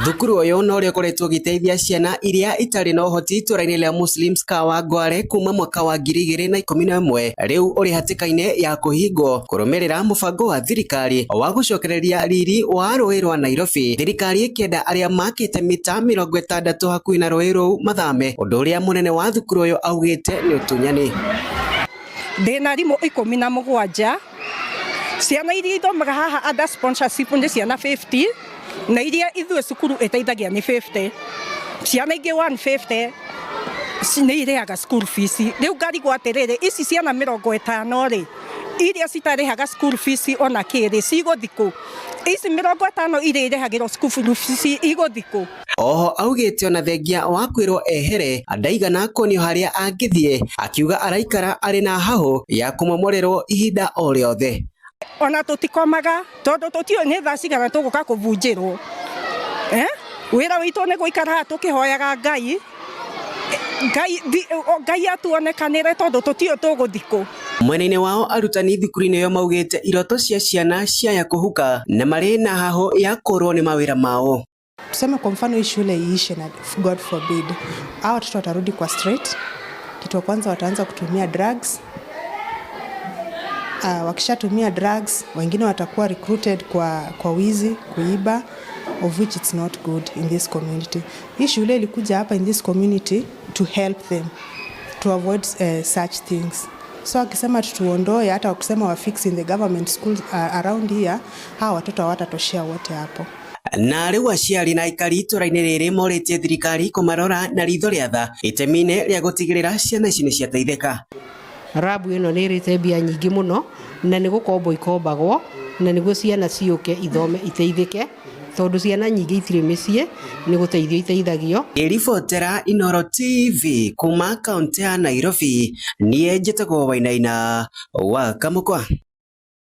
Thukuru uyu no uri ukoretwo giteithia ciana iria itari na uhoti itũra-inĩ rĩa Muslims Kawangware kuma mwaka wa 2011 riu uri hatikaine ya kuhingwo kurumirira mubango wa thirikari wa gucokereria riri wa rũĩ rwa Nairobi. Thirikari ikienda aria makite mita 60 hakuhi na rũĩ rũu mathame, undu uria munene wa thukuru uyu augite ni utunyani. Ndina rimu 17 ciana iria ithomaga haha under sponsorship ni ciana 50 na iria ithuĩ cukuru ĩteithagia ni 50. Ciana ingĩ 150 nĩ irehaga school fees. Rĩu ngarigwo atĩrĩrĩ, ici ciana 50 rĩ iria citarĩhaga school fees ona kĩrĩ cigũthikũ? Ici 50 iria irehagĩrwo school fees igũthikũ? Oho augite ona thengia wa kwirwo ehere andaigana konio haria angithie, akiuga araikara ari na haho ya kumomorerwo ihinda o riothe. Ona tutikomaga tondu tutio ni thaa cigana tuguka kuvunjirwo. Wira witu ni guikara tukihoyaga Ngai atuonekanire tondu tutio tuguthiku. Mwena-inĩ wao arutani thukuru-inĩ ĩyo maugite iroto cia ciana ciaya kuhuka na marĩ na haho ya korwo ni mawira mao. Tuseme kwa mfano hii shule iishe na God forbid, hao watoto watarudi kwa street. Kitu kwanza wataanza kutumia drugs. Wakishatumia drugs, wengine watakuwa recruited kwa wizi, kuiba, of which it's not good in this community. Hii shule ilikuja hapa in this community to help them to avoid such things. So akisema tuondoe, hata wakisema wa fix in the government schools around here, hawa watoto hawatatoshea wote hapo. Na riu aciari na aikari itũra-inĩ rĩrĩ morĩtie thirikari kumarora na ritho rĩa tha itemi-inĩ rĩa gutigĩrĩra ciana ici nĩ ciateithĩka. Rabu ĩno nĩ ĩrĩte mbia nyingĩ mũno na nĩ gũkombo ikombagwo na nĩguo ciana ciũke ithome iteithĩke, tondu ciana nyingĩ itirĩ mĩciĩ nĩ gũteithio iteithagio. Ribotera Inooro TV kuma kaunti ya Nairobi, niĩ njĩtagwo Wainaina wa Kamũkwa.